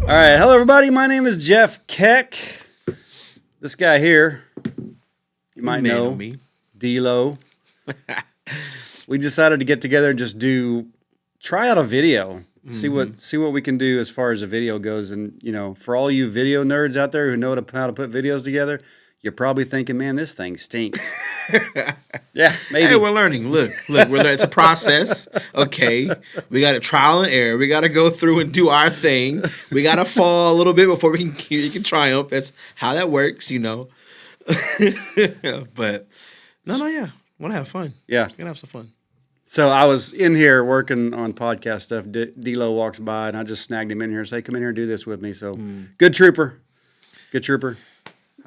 All right, hello everybody. My name is Jeff Keck. This guy here, you might know me. D-Lo. We decided to get together and just try out a video, see what we can do as far as a video goes. And for all you video nerds out there who know how to put videos together, you're probably thinking, man, this thing stinks. Yeah, maybe. Hey, we're learning. Look, we're learning. It's a process. Okay, we got to trial and error. We got to go through and do our thing. We got to fall a little bit before you can triumph. That's how that works, But yeah, want to have fun. Yeah, gonna have some fun. So I was in here working on podcast stuff. D-Lo walks by, and I just snagged him in here and say, "Come in here and do this with me." So, good trooper.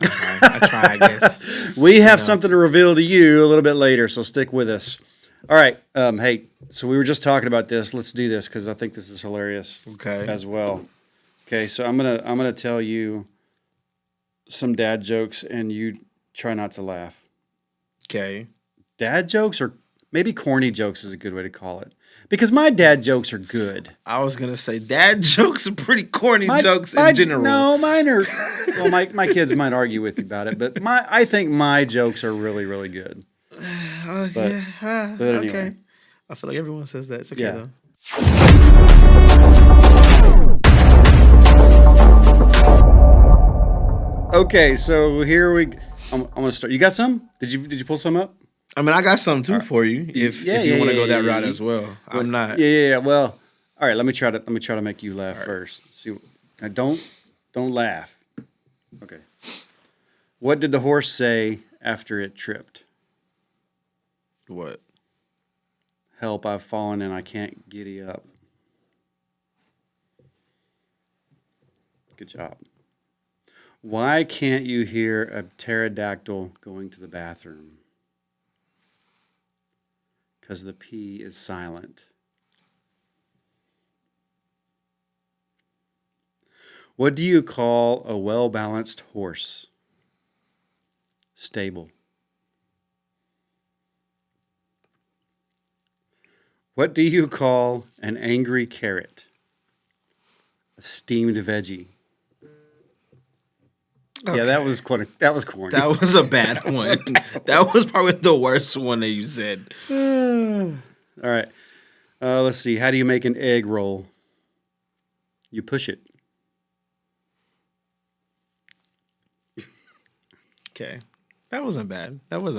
I try, I guess. We have something to reveal to you a little bit later, so stick with us. All right. Hey, so we were just talking about this. Let's do this because I think this is hilarious. Okay. As well. Okay, so I'm gonna tell you some dad jokes, and you try not to laugh. Okay. Dad jokes, or maybe corny jokes is a good way to call it, because my dad jokes are good. I was gonna say dad jokes are pretty corny jokes in general. No, mine are. Well, my kids might argue with you about it, but I think my jokes are really, really good. But anyway. Okay. I feel like everyone says that. It's okay though. Okay, so here I'm gonna start. You got some? Did you pull some up? I mean, I got some too for you. If you want to go that route as well, I'm not. Yeah. Well, all right. Let me try to make you laugh first. See, now don't laugh. Okay. What did the horse say after it tripped? What? Help! I've fallen and I can't giddy up. Good job. Why can't you hear a pterodactyl going to the bathroom? Because the P is silent. What do you call a well-balanced horse? Stable. What do you call an angry carrot? A steamed veggie. Okay. Yeah, that was corny. That was a bad one. That was probably the worst one that you said. All right. Let's see. How do you make an egg roll? You push it. Okay. That wasn't bad. That was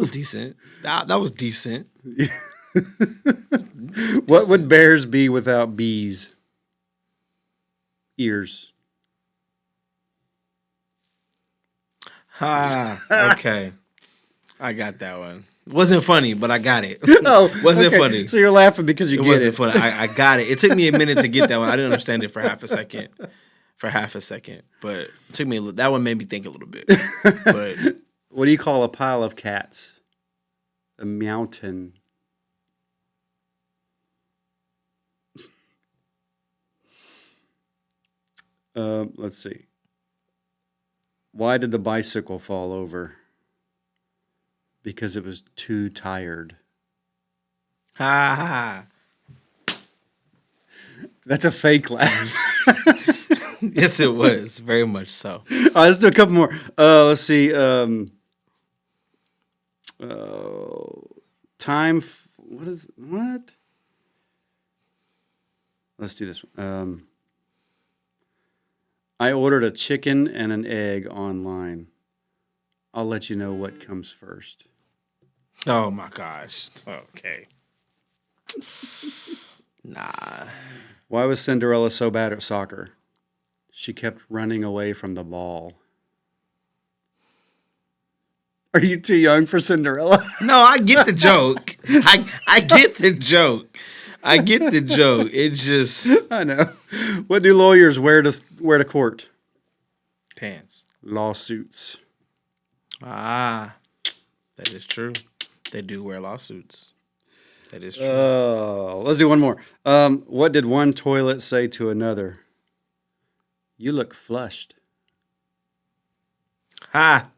decent. That was decent. What would bears be without bees? Ears. Okay. I got that one. Wasn't funny, but I got it. Oh, wasn't funny. So you're laughing because you get it. Wasn't funny. I got it. It took me a minute to get that one. I didn't understand it for half a second. But it took me that one made me think a little bit. But what do you call a pile of cats? A mountain. Let's see. Why did the bicycle fall over? Because it was too tired. Ha ha. That's a fake laugh. Yes, it was. Very much so. All right, let's do a couple more. Let's see. What? Let's do this one. I ordered a chicken and an egg online. I'll let you know what comes first. Oh my gosh. Okay. Nah. Why was Cinderella so bad at soccer? She kept running away from the ball. Are you too young for Cinderella? No, I get the joke. I get the joke. I get the joke. It's just I know. What do lawyers wear to court? Pants. Lawsuits. Ah, that is true. They do wear lawsuits. That is true. Let's do one more. What did one toilet say to another? You look flushed. Ha!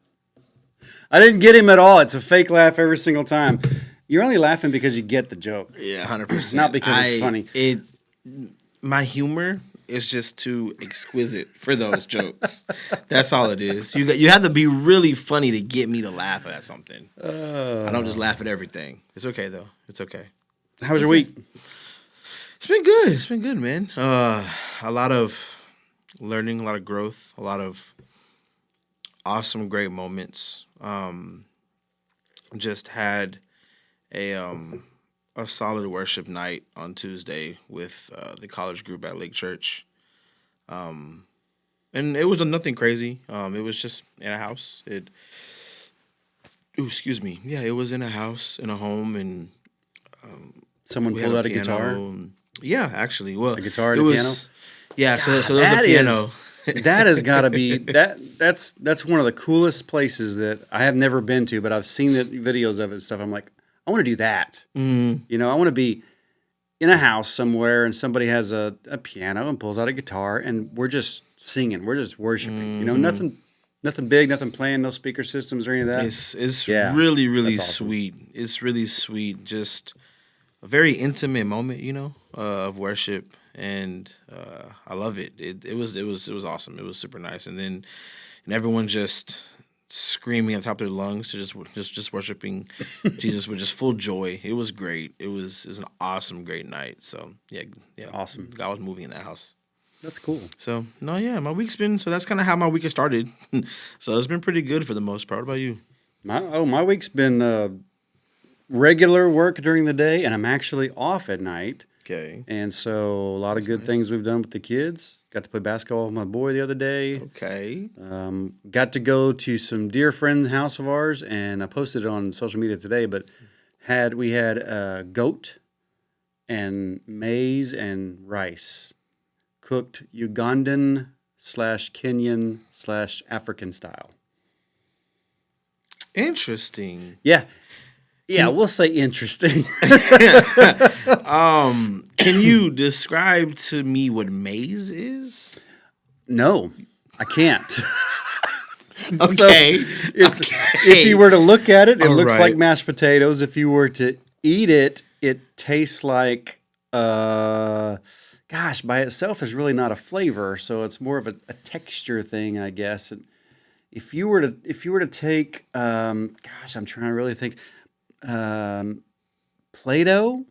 I didn't get him at all. It's a fake laugh every single time. You're only laughing because you get the joke. Yeah, 100%. Not because it's funny. My humor, is just too exquisite for those jokes. That's all it is. You have to be really funny to get me to laugh at something. I don't just laugh at everything. It's okay though. It's okay. How was your week? It's been good. It's been good, man. A lot of learning, a lot of growth, a lot of awesome, great moments. Just had a solid worship night on Tuesday with the college group at Lake Church. And it was nothing crazy. It was just in a house. Excuse me. Yeah, it was in a house, in a home, and Someone we pulled had out a guitar. Yeah, actually. Well, A guitar and a piano? Yeah, so there was a piano. That has got to be that's one of the coolest places that I have never been to, but I've seen the videos of it and stuff. I'm like, I want to do that. Mm. You know, I want to be in a house somewhere and somebody has a piano and pulls out a guitar and we're just singing, we're just worshiping. You know, nothing big, nothing playing, no speaker systems or any of that. It's Yeah, really, really that's awesome. sweet. It's really sweet. Just a very intimate moment, of worship, and I love it. It was awesome. It was super nice, and everyone just screaming at the top of their lungs to just worshiping Jesus with just full joy. It was great. It was an awesome, great night. So yeah, Awesome. God was moving in that house. That's cool. So no, yeah, my week's been so that's kind of how my week has started. So it's been pretty good for the most part. What about you? My week's been regular work during the day, and I'm actually off at night. Okay. And so a lot of good nice. things we've done with the kids. Got to play basketball with my boy the other day. Okay. Got to go to some dear friend house of ours, and I posted it on social media today. But we had goat and maize and rice, cooked Ugandan / Kenyan / African style. Interesting. Yeah, we'll say interesting. Can you describe to me what maize is? No, I can't. Okay. If you were to look at it, it All looks right. like mashed potatoes. If you were to eat it, it tastes like by itself is really not a flavor, so it's more of a texture thing, I guess. And if you were to take I'm trying to really think Play-Doh,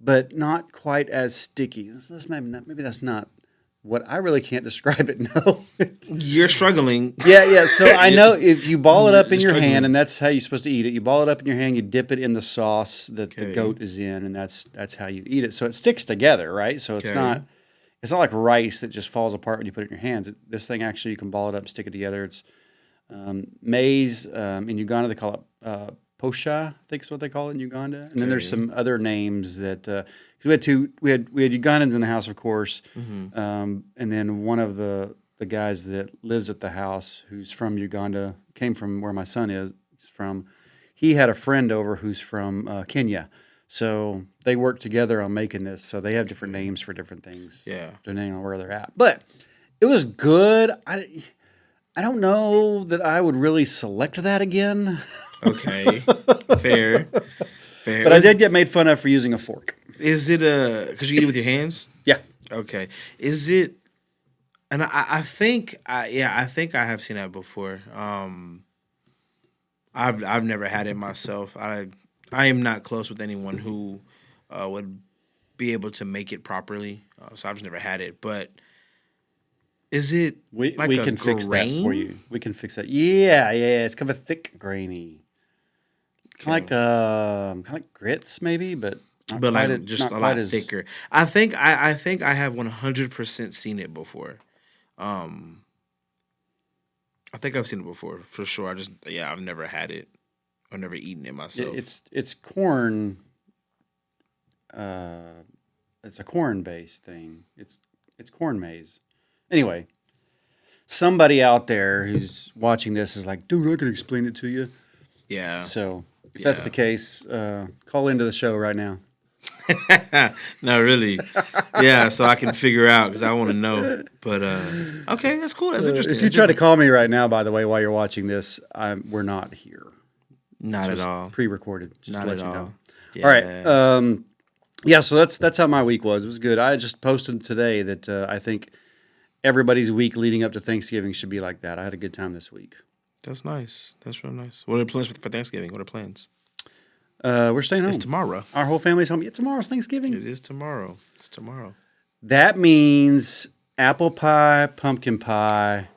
but not quite as sticky. Maybe that's not what I really can't describe it. No. You're struggling. Yeah. So I know if you ball it up in You're your struggling. hand, and that's how you're supposed to eat it. You ball it up in your hand, you dip it in the sauce that the Okay. goat is in, and that's how you eat it. So it sticks together, right? So it's Okay. not like rice that just falls apart when you put it in your hands. This thing actually, you can ball it up, stick it together. It's maize. In Uganda, they call it posha, I think is what they call it in Uganda. And then there's some other names that cause we had Ugandans in the house, of course, and then one of the guys that lives at the house, who's from Uganda, came from where my son is from. He had a friend over who's from Kenya, so they work together on making this. So they have different names for different things, Yeah. depending on where they're at. But it was good. I don't know that I would really select that again. Okay. Fair. But I did get made fun of for using a fork. Is it because you eat it with your hands? Yeah. Okay. Is it? And I think I think I have seen that before. I've never had it myself. I am not close with anyone who would be able to make it properly. So I've just never had it. But is it We like a can fix that for grain? you. We can fix that. Yeah. It's kind of a thick, grainy, kind of like grits maybe, but not But quite like just not a quite lot as thicker. I think I have 100% seen it before. I think I've seen it before for sure. I've never had it. I've never eaten it myself. It's corn. It's a corn based thing. It's corn maize. Anyway, somebody out there who's watching this is like, dude, I can explain it to you. Yeah. So if that's the case, call into the show right now. No, really. Yeah, so I can figure out because I want to know. But okay, that's cool. That's interesting. If you try to call me right now, by the way, while you're watching this, we're not here. not So at it's all. Pre-recorded. Just Not to at let you all. know. Yeah. All right. Yeah, so that's how my week was. It was good. I just posted today that I think everybody's week leading up to Thanksgiving should be like that. I had a good time this week. That's nice. That's real nice. What are the plans for Thanksgiving? What are plans? We're staying home. It's tomorrow. Our whole family's home. Yeah, tomorrow's Thanksgiving. It is tomorrow. It's tomorrow. That means apple pie, pumpkin pie,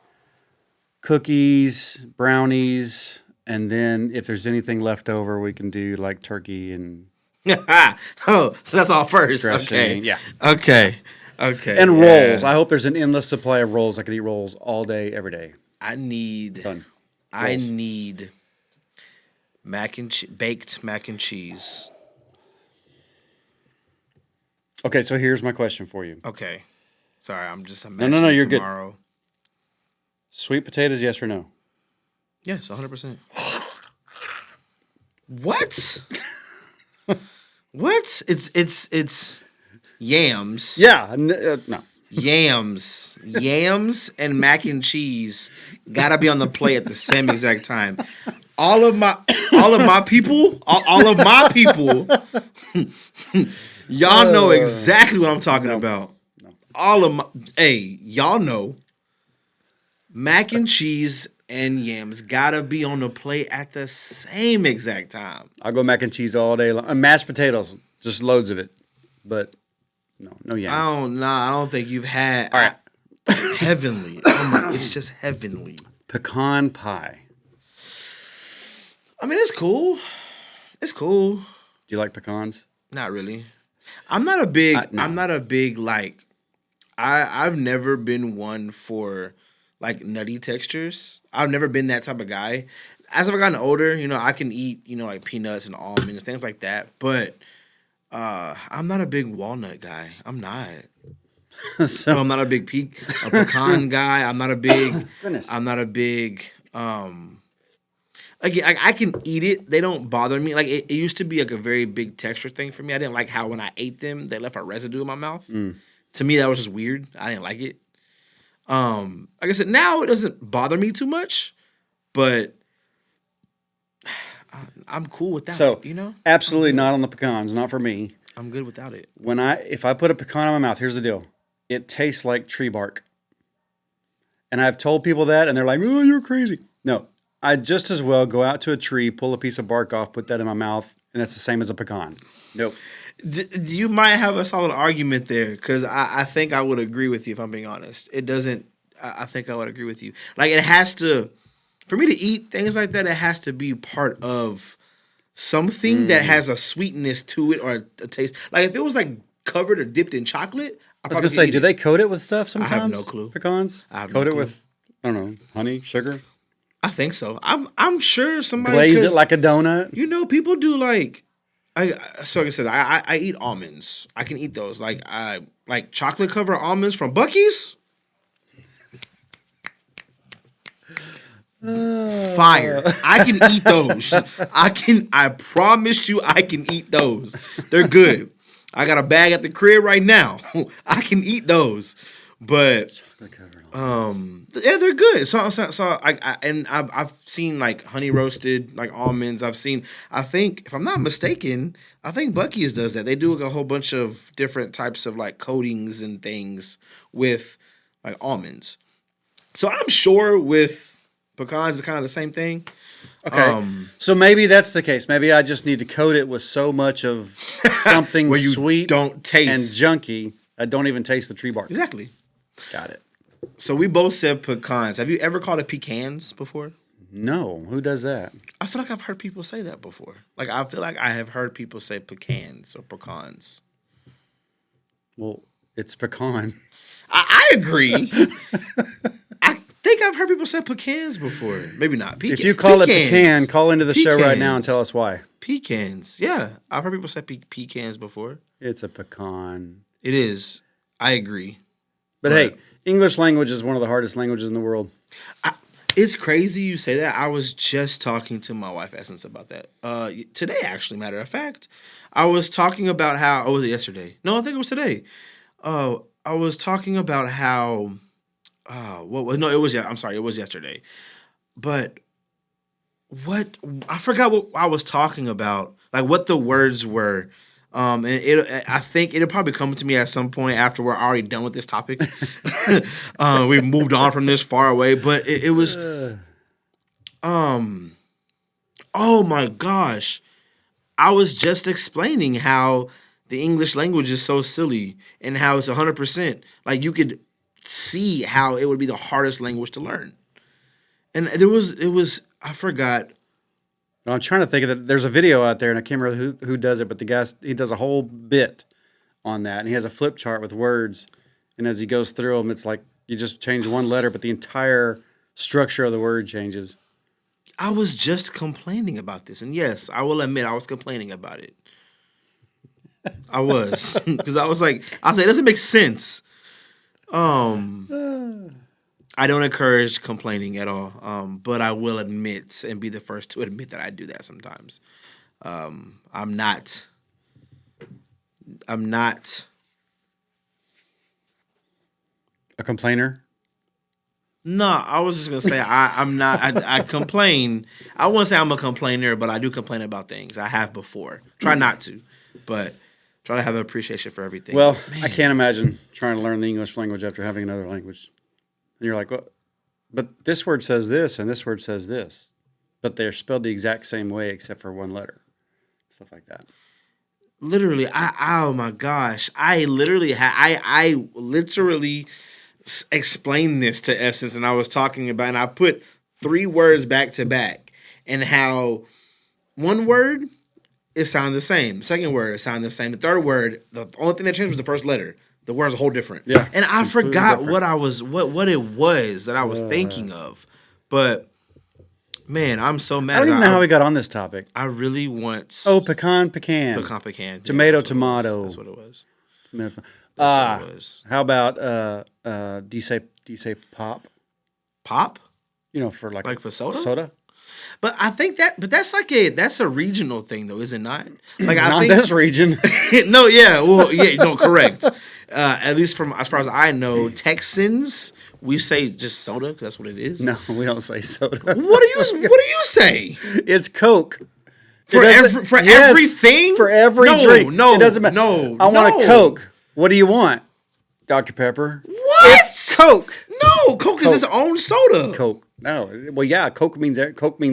cookies, brownies, and then if there's anything left over, we can do like turkey and Oh, so that's all first. dressing. Okay. Yeah. Okay. Okay. And yeah. rolls. I hope there's an endless supply of rolls. I could eat rolls all day, every day. I need. Done. I Rolls. need baked mac and cheese. Okay, so here's my question for you. Okay. Sorry, I'm no, imagining you're good. tomorrow. Sweet potatoes, yes or no? Yes, 100%. What? What? It's yams. Yeah. No. Yams and mac and cheese gotta be on the plate at the same exact time. All of my people, y'all know exactly what I'm talking about. All of my, y'all know, mac and cheese and yams gotta be on the plate at the same exact time. I'll go mac and cheese all day long. Mashed potatoes, just loads of it. But no yams. I don't think you've had. All right. Heavenly. Oh my, it's just heavenly. Pecan pie. I mean, it's cool. It's cool. Do you like pecans? Not really. I'm not a big. No. I'm not a big like. I've never been one for like nutty textures. I've never been that type of guy. As I've gotten older, I can eat like peanuts and almonds, things like that. But I'm not a big walnut guy. I'm not. So, I'm not a big pecan guy. I'm not a big. Goodness. I'm not a big. Again, I can eat it. They don't bother me. Like it used to be like a very big texture thing for me. I didn't like how when I ate them, they left a residue in my mouth. To me, that was just weird. I didn't like it. Like I said, now it doesn't bother me too much, but I'm cool without it. Absolutely not on the pecans. Not for me. I'm good without it. If I put a pecan in my mouth, here's the deal. It tastes like tree bark. And I've told people that, and they're like, "Oh, you're crazy." No, I'd just as well go out to a tree, pull a piece of bark off, put that in my mouth, and that's the same as a pecan. Nope. You might have a solid argument there, because I think I would agree with you if I'm being honest. It doesn't. I think I would agree with you. Like it has to, for me to eat things like that, it has to be part of something that has a sweetness to it or a taste. Like if it was like covered or dipped in chocolate, I was gonna say, do they coat it with stuff sometimes? I have no clue. Pecans? I have coat no it clue. with, I don't know, honey, sugar? I think so. I'm sure somebody Glaze it like a donut? people do like. Like I said, I eat almonds. I can eat those. Like I like chocolate covered almonds from Buc-ee's. Fire. I can eat those. I promise you I can eat those. They're good. I got a bag at the crib right now. I can eat those. But yeah, they're good. So I've seen like honey roasted like almonds. I think if I'm not mistaken, I think Buc-ee's does that. They do a whole bunch of different types of like coatings and things with like almonds. So I'm sure with pecans is kind of the same thing. Okay. So maybe that's the case. Maybe I just need to coat it with so much of something Where you sweet don't taste. and junky, I don't even taste the tree bark. Exactly. Got it. So we both said pecans. Have you ever called it pecans before? No. Who does that? I feel like I've heard people say that before. Like I feel like I have heard people say pecans or pecans. Well, it's pecan. I agree. I think I've heard people say pecans before. Maybe not. If you call it pecan, call into the show right now and tell us why. Pecans. Yeah. I've heard people say pecans before. It's a pecan. It is. I agree. But hey, English language is one of the hardest languages in the world. It's crazy you say that. I was just talking to my wife, Essence, about that. Today, actually, matter of fact. I was talking about how... Oh, was it yesterday? No, I think it was today. I was talking about how... No, it was... I'm sorry, it was yesterday. But what... I forgot what I was talking about. Like, what the words were And I think it'll probably come to me at some point after we're already done with this topic. We've moved on from this far away, but it was, oh my gosh. I was just explaining how the English language is so silly and how it's 100%. Like, you could see how it would be the hardest language to learn. And I forgot. I'm trying to think of it. There's a video out there, and I can't remember who does it, but the guy, he does a whole bit on that, and he has a flip chart with words, and as he goes through them, it's like you just change one letter, but the entire structure of the word changes. I was just complaining about this, and yes, I will admit I was complaining about it. I was, because I was like, it doesn't make sense. I don't encourage complaining at all, but I will admit and be the first to admit that I do that sometimes. I'm not a complainer. No, I was just gonna say I'm not. I complain. I wouldn't say I'm a complainer, but I do complain about things. I have before. Try not to, but try to have an appreciation for everything. Well, I can't imagine trying to learn the English language after having another language. And you're like, well, but this word says this and this word says this, but they're spelled the exact same way except for one letter, stuff like that. Literally, oh my gosh, I literally explained this to Essence, and I was talking about, and I put 3 words back to back, and how one word it sounded the same, the second word it sounded the same, the third word the only thing that changed was the first letter. The word's a whole different. Yeah, and I forgot different. what it was that I was thinking of, but man, I'm so mad. I don't even know how we got on this topic. I really want pecan. Tomato. That's what it was. How about do you say pop? Pop? You know, for like for soda? Soda? But I think that's a regional thing though, is it not? Like, I Not think this region. No, yeah, well, yeah, no, correct. At least from as far as I know, Texans, we say just soda because that's what it is. No, we don't say soda. What do you say? It's Coke. Everything? For every drink. No, it doesn't matter. No, I want a Coke. What do you want? Dr. Pepper. What? It's Coke. No, Coke is its own soda. Coke. No. Well, yeah, Coke means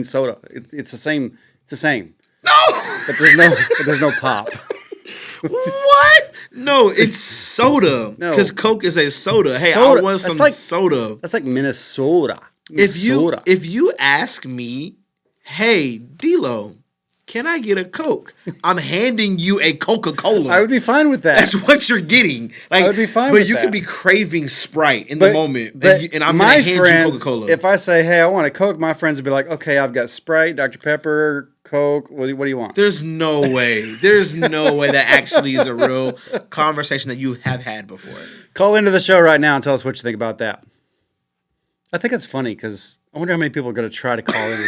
soda. It's the same. It's the same. No. But there's no pop. What? No, it's soda. No. Because Coke is a soda. Hey, Soda. I want some soda. That's like Minnesota. If you ask me, hey, D-Lo, can I get a Coke? I'm handing you a Coca-Cola. I would be fine with that. That's what you're getting. Like, I would be fine with that. But you could be craving Sprite in the moment, and I'm my going to hand friends, you Coca-Cola. If I say, hey, I want a Coke, my friends would be like, okay, I've got Sprite, Dr. Pepper, Coke. What do you want? There's no way. There's no way that actually is a real conversation that you have had before. Call into the show right now and tell us what you think about that. I think it's funny because I wonder how many people are going to try to call in.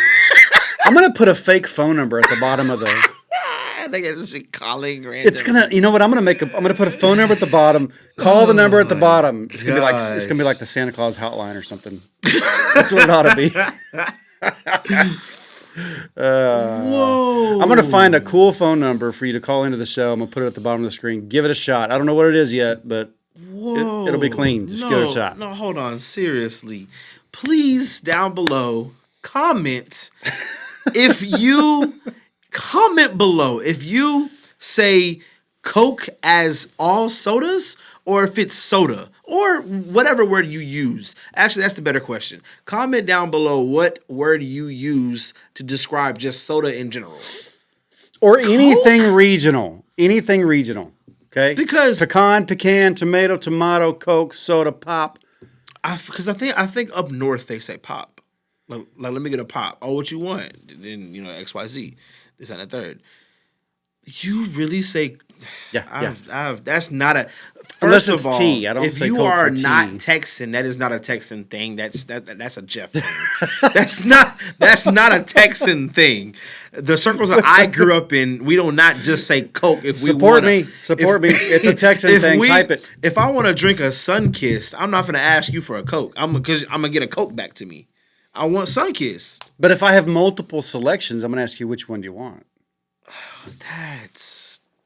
I'm going to put a fake phone number at the bottom of the... I think it's just be calling random. It's going to... You know what? I'm going to put a phone number at the bottom. Call the number at the bottom. It's going to be like the Santa Claus hotline or something. That's what it ought to be. Whoa. I'm going to find a cool phone number for you to call into the show. I'm going to put it at the bottom of the screen. Give it a shot. I don't know what it is yet, but it'll be clean. Just give it a shot. No, hold on. Seriously. Please, down below, comment if you say Coke as all sodas or if it's soda or whatever word you use. Actually, that's the better question. Comment down below what word you use to describe just soda in general. Or anything regional. Anything regional. Okay? Because pecan, tomato, Coke, soda, pop. Because I think up north they say pop. Like, let me get a pop. Oh, what you want? And then, XYZ. This and the third. You really say... Yeah. That's not a... Unless First it's of all, tea. I don't if say you Coke are for not tea. Texan, that is not a Texan thing. That's a Jeff thing. that's not a Texan thing. The circles that I grew up in, we do not just say Coke if we want to. Support me. It's a Texan thing. Type it. If I want to drink a Sunkist, I'm not going to ask you for a Coke. Because I'm going to get a Coke back to me. I want Sunkist. But if I have multiple selections, I'm going to ask you which one do you want.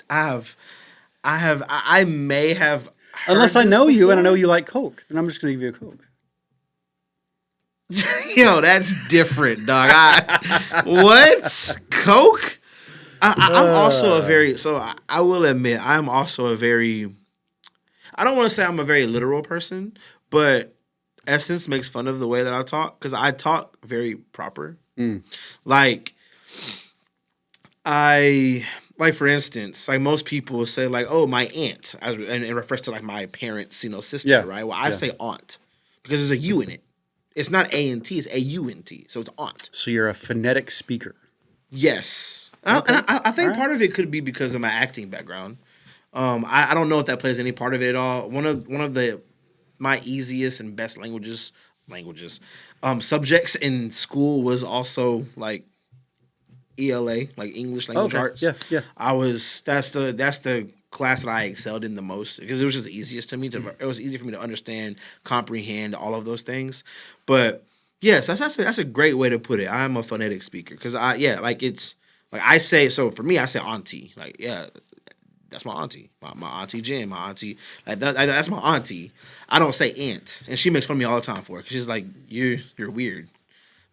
I may have. Unless heard I this know you and I know before. you like Coke, then I'm just going to give you a Coke. Yo, that's different, dog. What? Coke? I'm also a very, so I will admit, I'm also a very, I don't want to say I'm a very literal person, but Essence makes fun of the way that I talk because I talk very proper. Like, like for instance, like most people will say like, oh, my aunt, and it refers to like my parents, sister, Yeah. right? Well, I Yeah. say aunt because there's a U in it. It's not A-N-T, it's A-U-N-T. So it's aunt. So you're a phonetic speaker. Yes. Okay. And I think All right. part of it could be because of my acting background. I don't know if that plays any part of it at all. One of my easiest and best subjects in school was also like ELA, like English language Okay. arts. Yeah, yeah. That's the class that I excelled in the most because it was just the easiest to me it was easy for me to understand, comprehend all of those things. But yes, that's a great way to put it. I'm a phonetic speaker because it's like I say, so for me I say auntie. Like, yeah, that's my auntie. My auntie Jen, my auntie, that's my auntie. I don't say aunt. And she makes fun of me all the time for it because she's like, you're weird.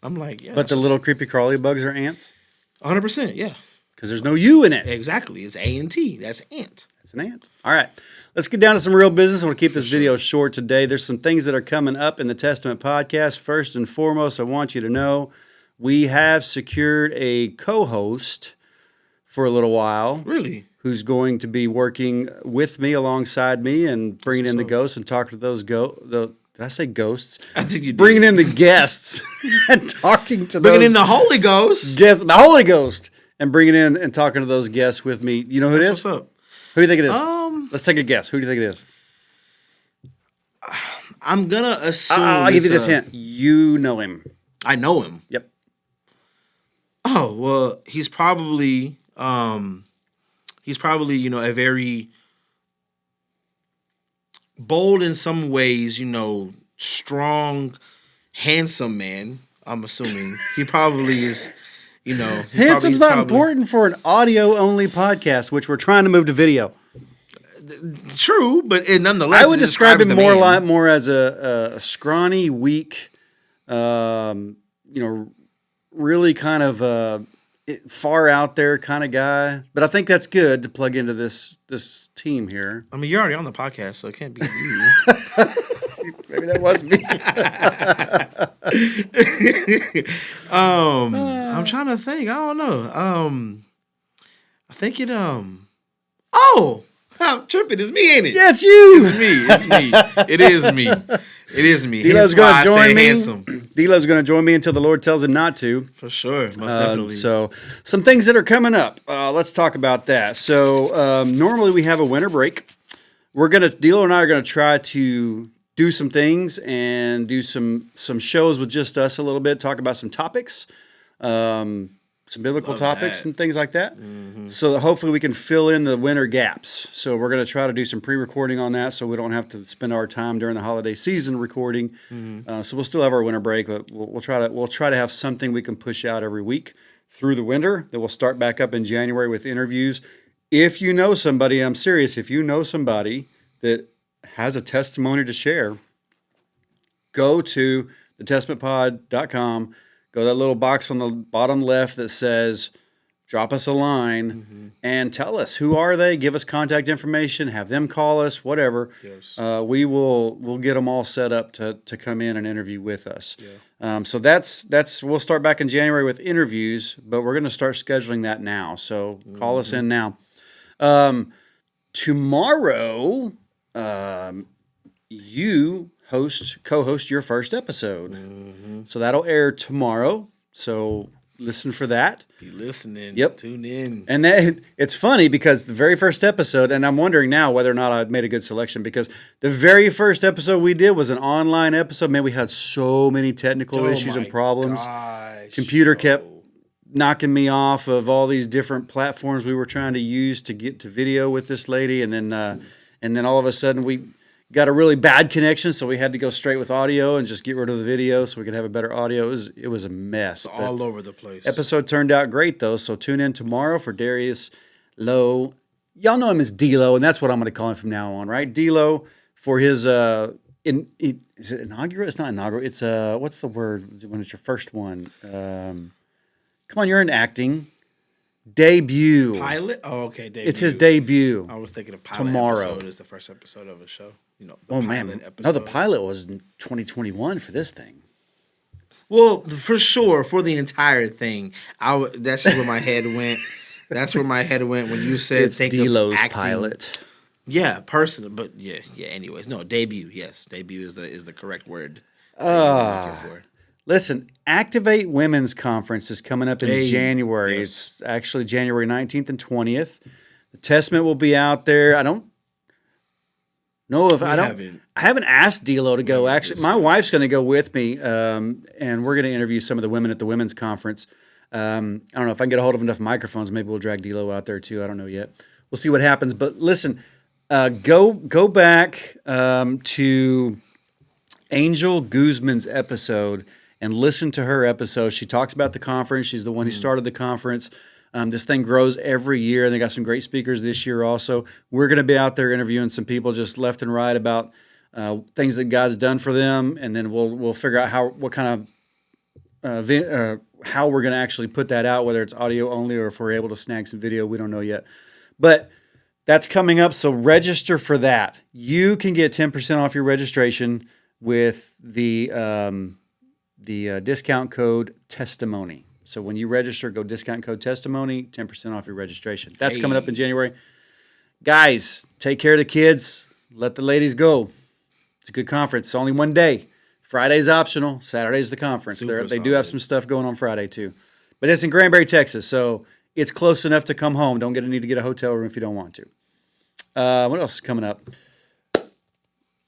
I'm like, yeah. But the little creepy crawly bugs are ants 100%, yeah. because there's no U in it. Exactly. It's A-N-T. That's ant. It's an ant. All right. Let's get down to some real business. I want to keep this video short today. There's some things that are coming up in the Testament podcast. First and foremost, I want you to know we have secured a co-host for a little while Really? who's going to be working with me alongside me and bringing in the ghosts and talking to those did I say ghosts? I think you did. Bringing in the guests and talking to Bringing those in the Holy Ghost. guests, the Holy Ghost, and bringing in and talking to those guests with me. You know who it is? What's up? Who do you think it is? Let's take a guess. Who do you think it is? I'm going to assume. I'll give you this it's, hint. You know him. I know him. Yep. Oh, well, he's probably, a very bold in some ways, strong, handsome man. I'm assuming he probably is, Handsome's not important for an audio-only podcast, which we're trying to move to video. True, but nonetheless, I would it describe describes him the man. more as a scrawny, weak, really kind of far out there kind of guy. But I think that's good to plug into this team here. I mean, you're already on the podcast, so it can't be you. Maybe that was me. I'm trying to think. I don't know. I think it. Oh, I'm tripping. It's me, ain't it? Yeah, it's you. It's me. It's me. It is me. It is me. D-Lo's Hence why going I to say join me. handsome. D-Lo's going to join me until the Lord tells him not to. For sure. Most definitely. So some things that are coming up. Let's talk about that. So normally we have a winter break. D-Lo and I are going to try to do some things and do some shows with just us a little bit, talk about some topics, some biblical topics and things like that. So that hopefully we can fill in the winter gaps. So we're going to try to do some pre-recording on that so we don't have to spend our time during the holiday season recording. So we'll still have our winter break, but we'll try to have something we can push out every week through the winter. That will start back up in January with interviews. If you know somebody, I'm serious, if you know somebody that has a testimony to share, go to thetestamentpod.com. Go to that little box on the bottom left that says, drop us a line and tell us who are they. Give us contact information. Have them call us. Whatever. Yes. We'll get them all set up to come in and interview with us. Yeah. So that's we'll start back in January with interviews, but we're going to start scheduling that now. So call us in now. Tomorrow, you co-host your first episode. So that'll air tomorrow. So listen for that. Be listening. Yep. Tune in. And it's funny because the very first episode, and I'm wondering now whether or not I made a good selection, because the very first episode we did was an online episode. Man, we had so many technical issues and problems. Computer kept knocking me off of all these different platforms we were trying to use to get to video with this lady, and then all of a sudden we got a really bad connection, so we had to go straight with audio and just get rid of the video so we could have a better audio. It was a mess. It's all over the place. Episode turned out great though, so tune in tomorrow for Darius Lowe y'all know him as D-Lo, and that's what I'm going to call him from now on, right? D-Lo for his is it inaugural? It's not inaugural. It's what's the word when it's your first one? Come on, you're in acting. Debut. Pilot? Oh, okay. Debut. It's his debut. I was thinking of pilot tomorrow. Episode is the first episode of a show. You know, the Oh pilot man, episode. no, the pilot was in 2021 for this thing. Well, for sure, for the entire thing, that's just where my head went. That's where my head went when you said It's think D-Lo's of acting. pilot. Yeah, personal, but yeah. Anyways, no, debut. Yes, debut is the correct word. I'm looking for. Listen, Activate Women's Conference is coming up in Hey, January. yes. It's actually January 19th and 20th. The Testament will be out there. I don't know if I haven't asked D-Lo to go. Actually, my wife's going to go with me, and we're going to interview some of the women at the women's conference. I don't know if I can get a hold of enough microphones. Maybe we'll drag D-Lo out there too. I don't know yet. We'll see what happens. But listen, go back to Angel Guzman's episode and listen to her episode. She talks about the conference. She's the one who started the conference. This thing grows every year, and they got some great speakers this year also. We're going to be out there interviewing some people just left and right about things that God's done for them, and then we'll figure out how we're going to actually put that out, whether it's audio only or if we're able to snag some video. We don't know yet. But that's coming up, so register for that. You can get 10% off your registration with the discount code TESTIMONY. So when you register, go discount code TESTIMONY, 10% off your registration. That's coming up in January. Guys, take care of the kids. Let the ladies go. It's a good conference. It's only one day. Friday's optional. Saturday's the conference. They do have some stuff going on Friday too. But it's in Granbury, Texas, so it's close enough to come home. Don't need to get a hotel room if you don't want to. What else is coming up?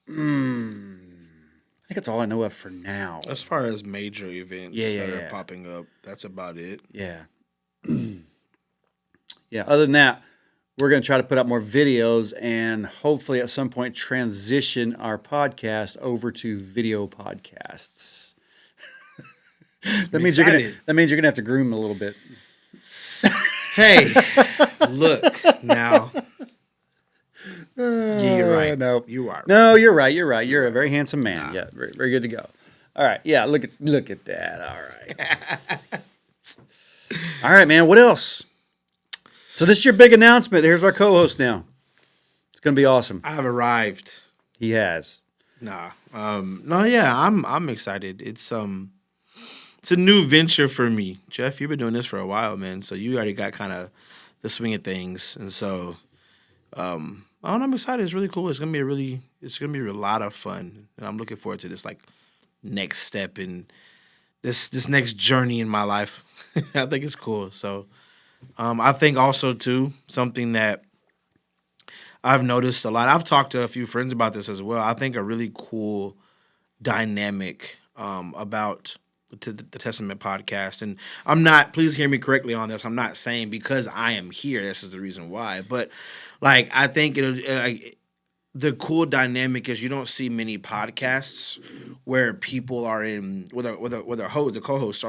I think that's all I know of for now. As far as major events that are popping up, that's about it. Yeah. Yeah. Other than that, we're going to try to put out more videos and hopefully at some point transition our podcast over to video podcasts. That means you're gonna have to groom a little bit. Hey, look now. Yeah, you're right. No, you are. No, you're right. You're right. You're a very handsome man. Yeah, very, very good to go. All right. Yeah, look at that. All right. All right, man. What else? So this is your big announcement. Here's our co-host now. It's gonna be awesome. I have arrived. He has. Nah. No, yeah, I'm excited. It's a new venture for me. Jeff, you've been doing this for a while, man. So you already got kind of the swing of things. And so I'm excited. It's really cool. It's gonna be a lot of fun. And I'm looking forward to this like next step in this next journey in my life. I think it's cool. So I think also too, something that I've noticed a lot. I've talked to a few friends about this as well. I think a really cool dynamic about the Testament podcast. And I'm not, please hear me correctly on this. I'm not saying because I am here, this is the reason why. But like, I think the cool dynamic is you don't see many podcasts where people are in, where the co-hosts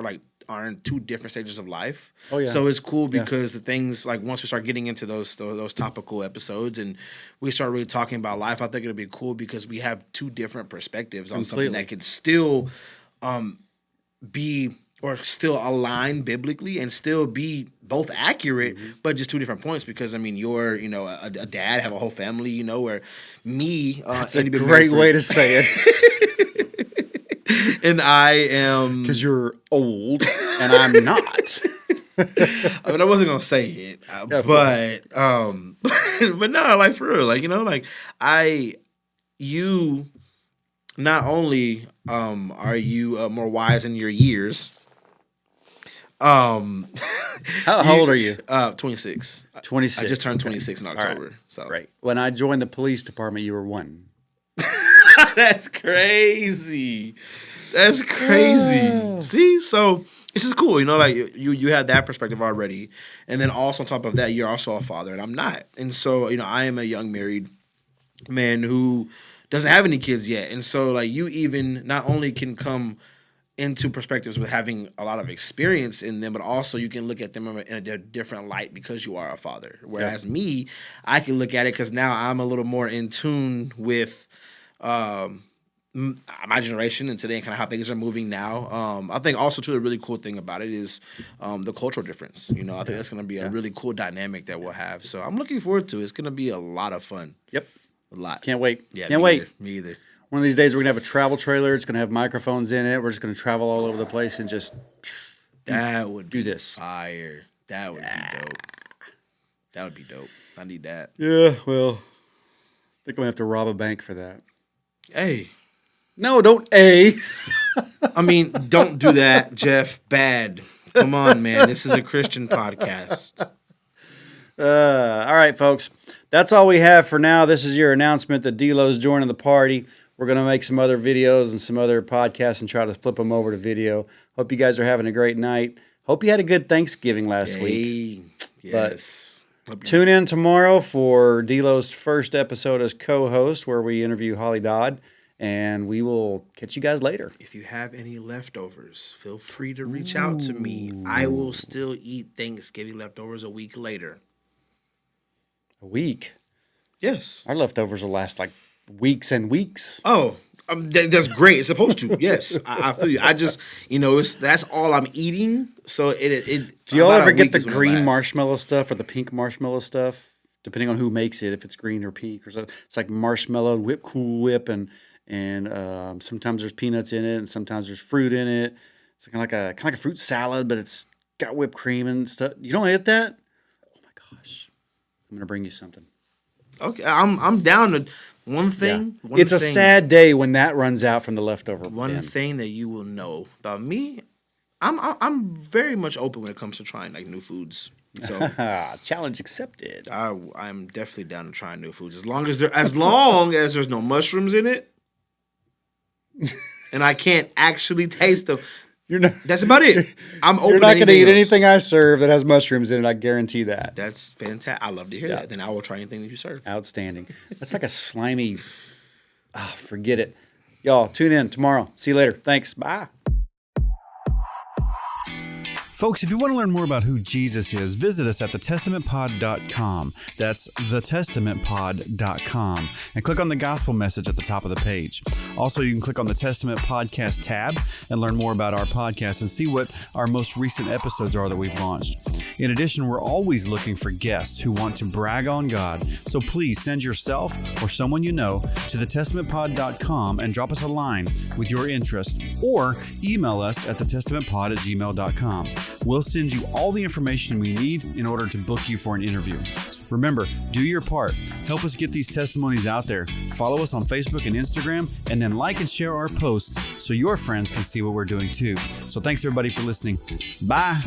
are in two different stages of life. Oh yeah. So it's cool because the things like once we start getting into those topical episodes and we start really talking about life, I think it'll be cool because we have two different perspectives on something that could still be or still align biblically and still be both accurate, but just two different points. Because I mean, you're a dad, have a whole family, where me. That's a great way to say it. And I am because you're old and I'm not. I mean, I wasn't gonna say it, but no, like for real, like you. Not only are you more wise in your years. How old are you? 26. 26. I just turned 26 in October. Right. So right. When I joined the police department, you were 1. That's crazy. That's crazy. See, so it's just cool, like you have that perspective already, and then also on top of that, you're also a father, and I'm not, and so I am a young married man who doesn't have any kids yet, and so like you even not only can come into perspectives with having a lot of experience in them, but also you can look at them in a different light because you are a father. Whereas me, I can look at it because now I'm a little more in tune with my generation and today and kind of how things are moving now. I think also too the really cool thing about it is the cultural difference. You know, I think that's going to be a really cool dynamic that we'll have. So I'm looking forward to it. It's going to be a lot of fun. Yep. A lot. Can't wait. Yeah, Can't wait. Me either. One of these days we're going to have a travel trailer. It's going to have microphones in it. We're just going to travel all over the place and just That would do be this. fire. That would be dope. That would be dope. I need that. Yeah, well, I think I'm going to have to rob a bank for that. Hey. No, don't A. I mean, don't do that, Jeff. Bad. Come on, man. This is a Christian podcast. All right, folks. That's all we have for now. This is your announcement that D-Lo's joining the party. We're going to make some other videos and some other podcasts and try to flip them over to video. Hope you guys are having a great night. Hope you had a good Thanksgiving last week. Yes. Tune in tomorrow for D-Lo's first episode as co-host where we interview Holly Dodd. And we will catch you guys later. If you have any leftovers, feel free to reach out to me. I will still eat Thanksgiving leftovers a week later. A week? Yes. Our leftovers will last like weeks and weeks. Oh, that's great. It's supposed to. Yes, I feel you. I just, that's all I'm eating. So it Do y'all about ever a get week the is when it green lasts. marshmallow stuff or the pink marshmallow stuff? Depending on who makes it, if it's green or pink or something. It's like marshmallow, whip, Cool Whip, and sometimes there's peanuts in it, and sometimes there's fruit in it. It's kind of like a fruit salad, but it's got whipped cream and stuff. You don't eat that? Oh my gosh! I'm gonna bring you something. Okay, I'm down to one thing. Yeah. It's a sad day when that runs out from the leftover. One thing that you will know about me, I'm very much open when it comes to trying like new foods. So challenge accepted. I'm definitely down to trying new foods as long as there's no mushrooms in it, and I can't actually taste them. That's about it. I'm open. You're not going to eat else. anything I serve that has mushrooms in it. I guarantee that. That's fantastic. I love to hear that. Then I will try anything that you serve. Outstanding. That's like a slimy. Forget it. Y'all tune in tomorrow. See you later. Thanks. Bye. Folks, if you want to learn more about who Jesus is, visit us at thetestamentpod.com. That's thetestamentpod.com. And click on the gospel message at the top of the page. Also, you can click on the Testament Podcast tab and learn more about our podcast and see what our most recent episodes are that we've launched. In addition, we're always looking for guests who want to brag on God. So please send yourself or someone you know to thetestamentpod.com and drop us a line with your interest or email us at thetestamentpod@gmail.com. We'll send you all the information we need in order to book you for an interview. Remember, do your part. Help us get these testimonies out there. Follow us on Facebook and Instagram, and then like and share our posts so your friends can see what we're doing too. So thanks everybody for listening. Bye.